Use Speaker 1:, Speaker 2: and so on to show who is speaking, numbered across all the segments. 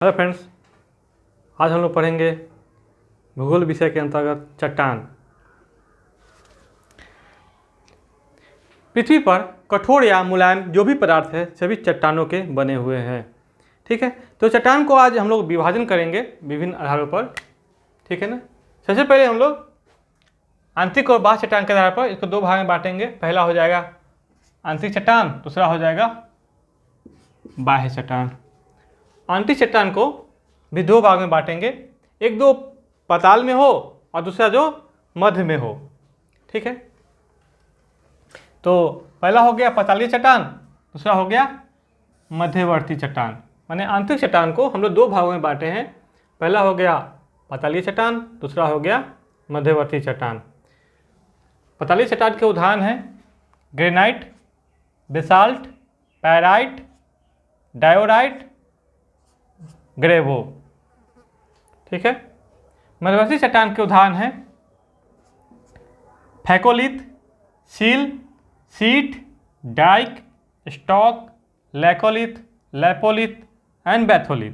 Speaker 1: Hello friends, आज हम लोग पढ़ेंगे भूगोल विषय के अंतर्गत चट्टान। पृथ्वी पर कठोर या मुलायम जो भी पदार्थ है सभी चट्टानों के बने हुए हैं। ठीक है, तो चट्टान को आज हम लोग विभाजन करेंगे विभिन्न आधारों पर। ठीक है ना। सबसे पहले हम लोग आंतरिक और बाह्य चट्टान के आधार पर इसको दो भाग में बांटेंगे। पहला हो जाएगा आंतरिक चट्टान, दूसरा हो जाएगा बाह्य चट्टान। आंतरिक चट्टान को भी दो भाग में बांटेंगे, एक दो पाताल में हो और दूसरा जो मध्य में हो। ठीक है, तो पहला हो गया पातालीय चट्टान, दूसरा हो गया मध्यवर्ती चट्टान। माने आंतरिक चट्टान को हम लोग दो भागों में बांटे हैं। पहला हो गया पातालीय चट्टान, दूसरा हो गया मध्यवर्ती चट्टान। पातालीय चट्टान के उदाहरण हैं ग्रेनाइट, बेसाल्ट, पैराइट, डायोराइट, ग्रेवो। ठीक है। मध्यवर्ती चट्टान के उदाहरण हैं phacolith, sill, sheet, dyke, stock, laccolith, lopolith and batholith.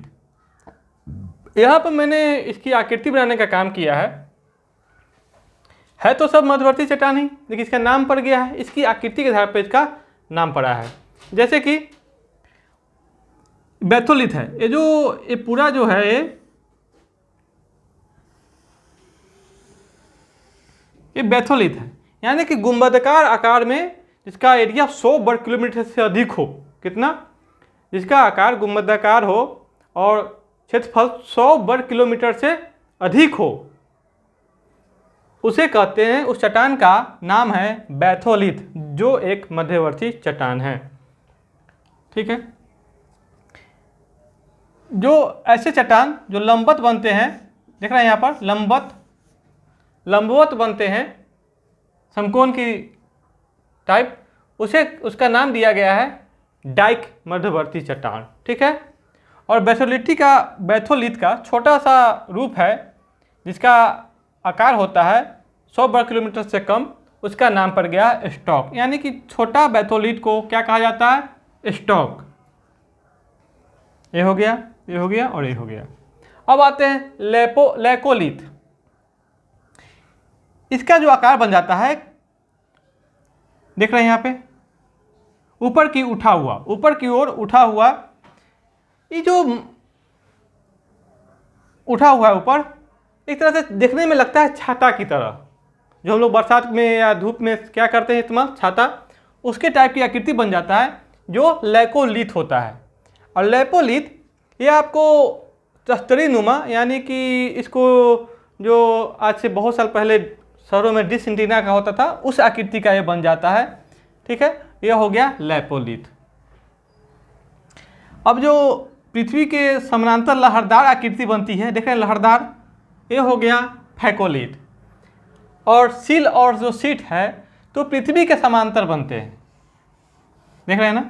Speaker 1: यहाँ पर मैंने इसकी आकृति बनाने का काम किया है तो सब मध्यवर्ती चट्टान ही, लेकिन इसका नाम पड़ गया है, इसकी आकृति के आधार पर इसका नाम पड़ा है। जैसे कि बैथोलिथ है, ये पूरा जो है ये बैथोलिथ है, यानी कि गुंबदाकार आकार में जिसका एरिया 100 वर्ग किलोमीटर से अधिक हो। कितना? जिसका आकार गुंबदाकार हो और क्षेत्रफल 100 वर्ग किलोमीटर से अधिक हो, उसे कहते हैं, उस चट्टान का नाम है बैथोलिथ, जो एक मध्यवर्ती चट्टान है। ठीक है। जो ऐसे चट्टान जो लंबवत बनते हैं, देख रहे हैं यहाँ पर लंबवत बनते हैं, समकोण की टाइप, उसका नाम दिया गया है डाइक मध्यवर्ती चट्टान। ठीक है। और बैथोलिथ का छोटा सा रूप है जिसका आकार होता है 100 वर्ग किलोमीटर से कम, उसका नाम पड़ गया स्टॉक। यानी कि छोटा बैथोलिथ को क्या कहा जाता है? स्टॉक। ये हो गया और ये हो गया। अब आते हैं लैकोलिथ। इसका जो आकार बन जाता है, देख रहे हैं यहाँ पे, ऊपर की ओर उठा हुआ, ये जो उठा हुआ है ऊपर, एक तरह से देखने में लगता है छाता की तरह, जो हम लोग बरसात में या धूप में क्या करते हैं इस्तेमाल, छाता, उसके टाइप की आकृति बन जाता है, जो लैकोलिथ होता है। और लैपोलिथ ये आपको तस्तरी नुमा, यानी कि इसको जो आज से बहुत साल पहले शहरों में डिश एंटीना का होता था, उस आकृति का ये बन जाता है। ठीक है, ये हो गया लैपोलिथ। अब जो पृथ्वी के समानांतर लहरदार आकृति बनती है, देख रहे हैं लहरदार, ये हो गया फैकोलिथ। और सील और जो सीट है तो पृथ्वी के समांतर बनते हैं, देख रहे हैं ना।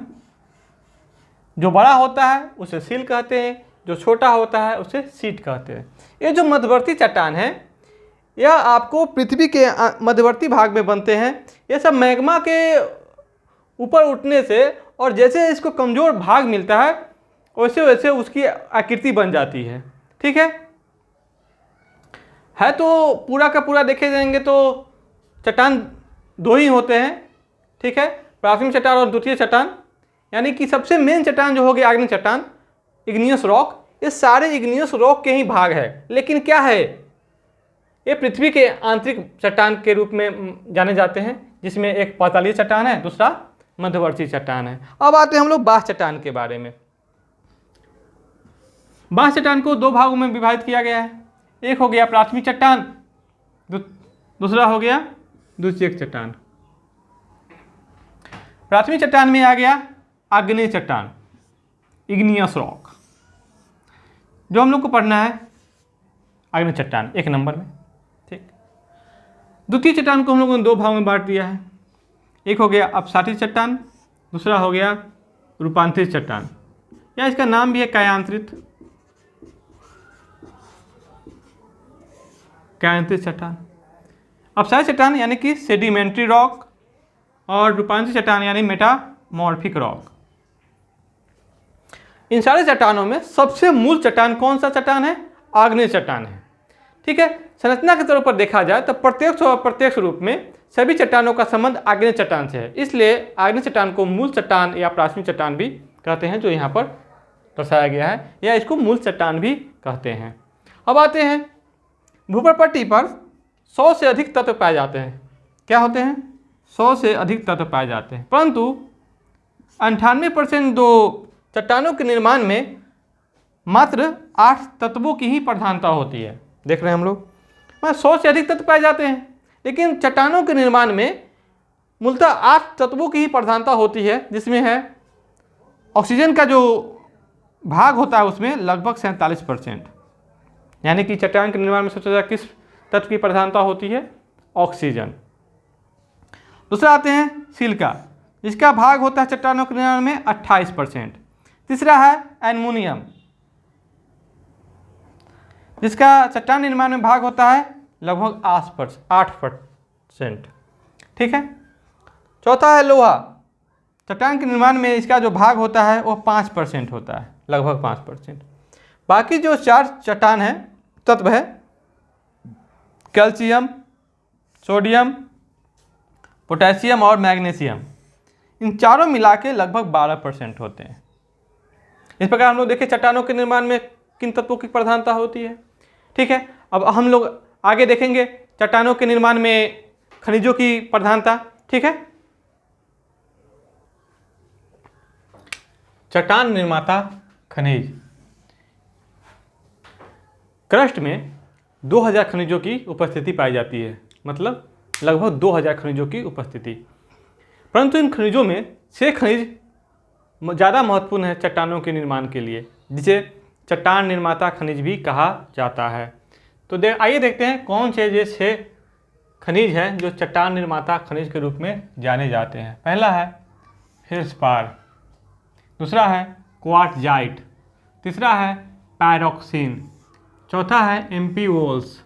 Speaker 1: जो बड़ा होता है उसे सील कहते हैं, जो छोटा होता है उसे सीट कहते हैं। ये जो मध्यवर्ती चट्टान है, यह आपको पृथ्वी के मध्यवर्ती भाग में बनते हैं। ये सब मैग्मा के ऊपर उठने से और जैसे इसको कमज़ोर भाग मिलता है वैसे वैसे उसकी आकृति बन जाती है। ठीक है तो पूरा का पूरा देखे जाएंगे तो चट्टान दो ही होते हैं। ठीक है, प्राथमिक चट्टान और द्वितीय चट्टान, यानी कि सबसे मेन चट्टान जो हो गया आग्नेय चट्टान, इग्नियस रॉक। ये सारे इग्नियस रॉक के ही भाग है, लेकिन क्या है, ये पृथ्वी के आंतरिक चट्टान के रूप में जाने जाते हैं, जिसमें एक पातालीय चट्टान है, दूसरा मध्यवर्ती चट्टान है। अब आते हैं हम लोग बाह्य चट्टान के बारे में। बाह्य चट्टान को दो भागों में विभाजित किया गया है, एक हो गया प्राथमिक चट्टान, दूसरा हो गया द्वितीयक चट्टान। प्राथमिक चट्टान में आ गया आग्नेय चट्टान, इग्नियस रॉक, जो हम लोग को पढ़ना है आग्नेय चट्टान 1 नंबर में। ठीक। द्वितीय चट्टान को हम लोगों ने दो भागों में बांट दिया है, एक हो गया अपसाटित चट्टान, दूसरा हो गया रूपांतरित चट्टान, या इसका नाम भी है कायांतरित चट्टान। अपसाटित चट्टान यानी कि सेडिमेंट्री रॉक, और रूपांतरित चट्टान यानी मेटामॉर्फिक रॉक। इन सारे चट्टानों में सबसे मूल चट्टान कौन सा चट्टान है? आग्नेय चट्टान है। ठीक है, संरचना के तौर पर देखा जाए तो प्रत्यक्ष और अप्रत्यक्ष रूप में सभी चट्टानों का संबंध आग्नेय चट्टान से है, इसलिए आग्नेय चट्टान को मूल चट्टान या प्राथमिक चट्टान भी कहते हैं, जो यहाँ पर दर्शाया गया है, या इसको मूल चट्टान भी कहते हैं। अब आते हैं, भूप्रपट्टी पर 100 से अधिक तत्व पाए जाते हैं। क्या होते हैं? 100 से अधिक तत्व पाए जाते हैं, परंतु 98% दो चट्टानों के निर्माण में मात्र 8 तत्वों की ही प्रधानता होती है। देख रहे हैं हम लोग, 100 से अधिक तत्व पाए जाते हैं, लेकिन चट्टानों के निर्माण में मूलतः 8 तत्वों की ही प्रधानता होती है, जिसमें है ऑक्सीजन का जो भाग होता है उसमें लगभग 47%, यानी कि चट्टान के निर्माण में सबसे ज़्यादा किस तत्व की प्रधानता होती है? ऑक्सीजन। दूसरा आते हैं सिलिका, जिसका भाग होता है चट्टानों के निर्माण में 28%। तीसरा है एल्युमिनियम, जिसका चट्टान निर्माण में भाग होता है लगभग 8%। ठीक है। चौथा है लोहा, चट्टान के निर्माण में इसका जो भाग होता है वो 5% होता है, लगभग 5%। बाकी जो 4 चट्टान है तत्व है कैल्शियम, सोडियम, पोटेशियम और मैग्नीशियम, इन चारों मिला के लगभग 12% होते हैं। इस प्रकार हम लोग देखें चट्टानों के निर्माण में किन तत्वों की प्रधानता होती है। ठीक है, अब हम लोग आगे देखेंगे चट्टानों के निर्माण में खनिजों की प्रधानता। ठीक है, चट्टान निर्माता खनिज, क्रस्ट में 2000 खनिजों की उपस्थिति पाई जाती है, मतलब लगभग 2000 खनिजों की उपस्थिति। परंतु इन खनिजों में 6 खनिज ज़्यादा महत्वपूर्ण है चट्टानों के निर्माण के लिए, जिसे चट्टान निर्माता खनिज भी कहा जाता है। तो आइए देखते हैं कौन से ये 6 खनिज हैं जो चट्टान निर्माता खनिज के रूप में जाने जाते हैं। पहला है फेल्सपार, दूसरा है क्वार्टजाइट, तीसरा है पायरोक्सिन, चौथा है एम्पीवोल्स,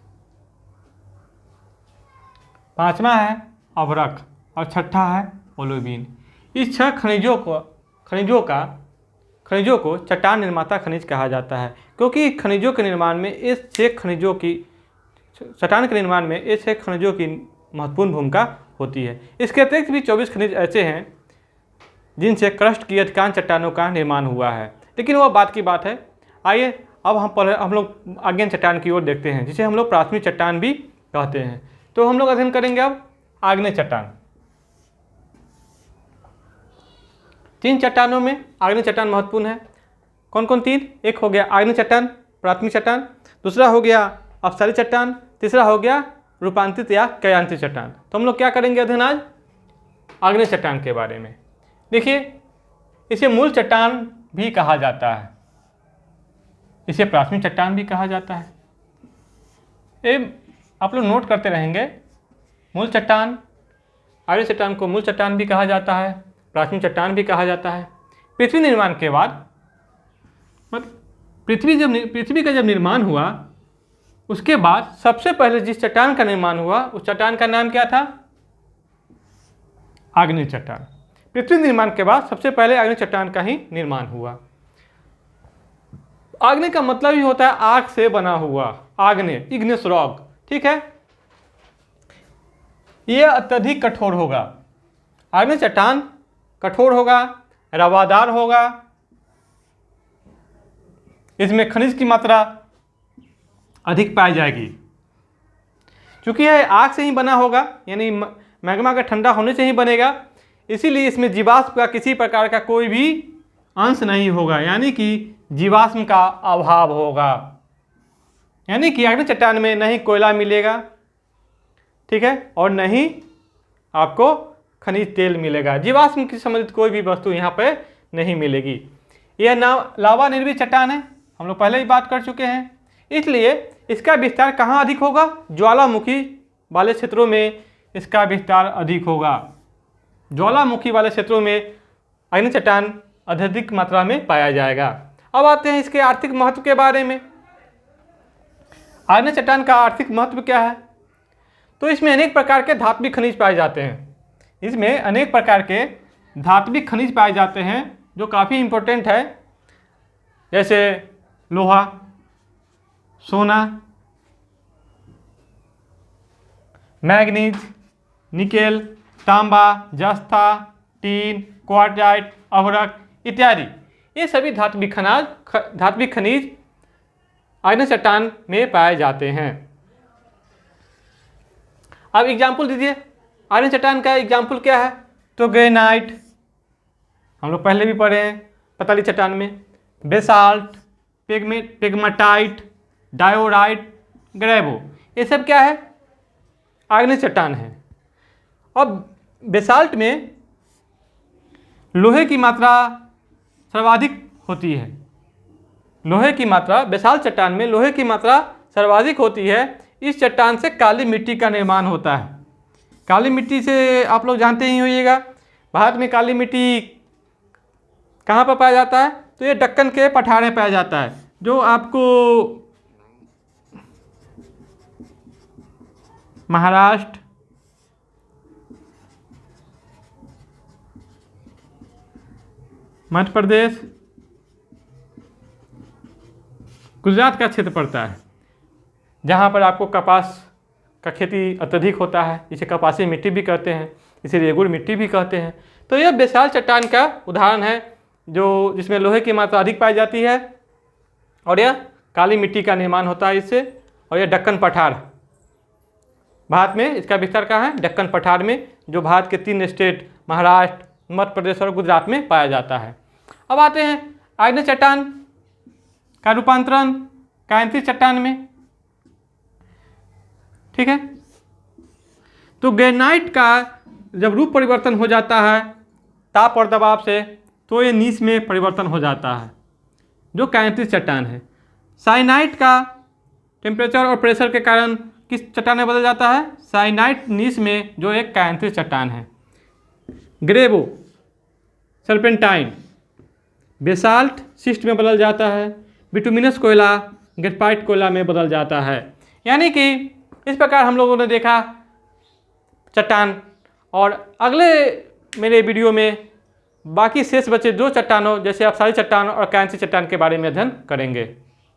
Speaker 1: पांचवा है अभ्रक और छठा है ओलोबिन। इस 6 खनिजों को चट्टान निर्माता खनिज कहा जाता है, क्योंकि खनिजों के निर्माण में इस 6 खनिजों की चट्टान के निर्माण में इस 6 खनिजों की महत्वपूर्ण भूमिका होती है। इसके अतिरिक्त भी 24 खनिज ऐसे हैं जिनसे क्रस्ट की अधिकांश चट्टानों का निर्माण हुआ है, लेकिन वह बात की बात है। आइए अब हम लोग आग्नेय चट्टान की ओर देखते हैं, जिसे हम लोग प्राथमिक चट्टान भी कहते हैं। तो हम लोग अध्ययन करेंगे अब आग्नेय चट्टान। 3 चट्टानों में आग्नेय चट्टान महत्वपूर्ण है। कौन कौन 3? एक हो गया आग्नेय चट्टान, प्राथमिक चट्टान, दूसरा हो गया अपसारी चट्टान, तीसरा हो गया रूपांतरित या क्षयांतरित चट्टान। तो हम लोग क्या करेंगे अध्ययन आज? आग्नेय चट्टान के बारे में। देखिए, इसे मूल चट्टान भी कहा जाता है, इसे प्राथमिक चट्टान भी कहा जाता है। ये आप लोग नोट करते रहेंगे। मूल चट्टान, आग्नेय चट्टान को मूल चट्टान भी कहा जाता है, प्राथमिक चट्टान भी कहा जाता है। पृथ्वी निर्माण के बाद, पृथ्वी का जब निर्माण हुआ उसके बाद सबसे पहले जिस चट्टान का निर्माण हुआ उस चट्टान का नाम क्या था? आग्नेय चट्टान। पृथ्वी निर्माण के बाद सबसे पहले आग्नेय चट्टान का ही निर्माण हुआ। आग्नेय का मतलब ही होता है आग से बना हुआ, आग्नेय, इग्नियस रॉक। ठीक है, यह अत्यधिक कठोर होगा। आग्नेय चट्टान कठोर होगा, रवादार होगा, इसमें खनिज की मात्रा अधिक पाई जाएगी। क्योंकि यह आग से ही बना होगा, यानी मैग्मा का ठंडा होने से ही बनेगा, इसीलिए इसमें जीवाश्म का किसी प्रकार का कोई भी अंश नहीं होगा, यानी कि जीवाश्म का अभाव होगा। यानी कि आग्नेय चट्टान में नहीं कोयला मिलेगा, ठीक है, और नहीं आपको खनिज तेल मिलेगा। जीवाश्म की संबंधित कोई भी वस्तु यहाँ पे नहीं मिलेगी। यह लावा निर्मित चट्टान है, हम लोग पहले ही बात कर चुके हैं। इसलिए इसका विस्तार कहाँ अधिक होगा? ज्वालामुखी वाले क्षेत्रों में इसका विस्तार अधिक होगा। ज्वालामुखी वाले क्षेत्रों में आग्नेय चट्टान अत्यधिक मात्रा में पाया जाएगा। अब आते हैं इसके आर्थिक महत्व के बारे में। आग्नेय चट्टान का आर्थिक महत्व क्या है? तो इसमें अनेक प्रकार के धात्विक खनिज पाए जाते हैं। जो काफ़ी इंपॉर्टेंट है। जैसे लोहा, सोना, मैग्नीज, निकेल, तांबा, जस्ता, टीन, क्वार्टजाइट, अभ्रक इत्यादि, ये सभी धात्विक खनिज आयरन चट्टान में पाए जाते हैं। अब एग्जाम्पल दीजिए, आयरन चट्टान का एग्जाम्पल क्या है? तो ग्रेनाइट, हम लोग पहले भी पढ़े हैं पतली चट्टान में, बेसाल्ट, पेगमाटाइट, डायोराइट, ग्रेवो, ये सब क्या है? आयरन चट्टान है। अब बेसाल्ट में लोहे की मात्रा सर्वाधिक होती है। लोहे की मात्रा, बेसाल्ट चट्टान में लोहे की मात्रा सर्वाधिक होती है। इस चट्टान से काली मिट्टी का निर्माण होता है। काली मिट्टी से आप लोग जानते ही होइएगा, भारत में काली मिट्टी कहाँ पर पाया जाता है? तो ये दक्कन के पठार में पाया जाता है, जो आपको महाराष्ट्र, मध्य प्रदेश, गुजरात का क्षेत्र पड़ता है, जहाँ पर आपको कपास का खेती अत्यधिक होता है। इसे कपासी मिट्टी भी कहते हैं, इसे रेगुड़ मिट्टी भी कहते हैं। तो यह बेसाल्ट चट्टान का उदाहरण है, जो जिसमें लोहे की मात्रा अधिक पाई जाती है और यह काली मिट्टी का निर्माण होता है इससे। और यह दक्कन पठार, भारत में इसका विस्तार कहाँ है? दक्कन पठार में, जो भारत के 3 स्टेट महाराष्ट्र, मध्य प्रदेश और गुजरात में पाया जाता है। अब आते हैं आयरन चट्टान का रूपांतरण कायांतित चट्टान में। ठीक है, तो ग्रेनाइट का जब रूप परिवर्तन हो जाता है ताप और दबाव से, तो ये नीस में परिवर्तन हो जाता है, जो कायांतित चट्टान है। साइनाइट का टेम्परेचर और प्रेशर के कारण किस चट्टान में बदल जाता है? साइनाइट नीस में, जो एक कायांतित चट्टान है। ग्रेवो, सर्पेंटाइन, बेसाल्ट शिस्ट में बदल जाता है। बिटुमिनस कोयला ग्रेफाइट कोयला में बदल जाता है। यानी कि इस प्रकार हम लोगों ने देखा चट्टान, और अगले मेरे वीडियो में बाकी शेष बचे 2 चट्टानों, जैसे अपसारी चट्टान और कायांतित चट्टान के बारे में अध्ययन करेंगे।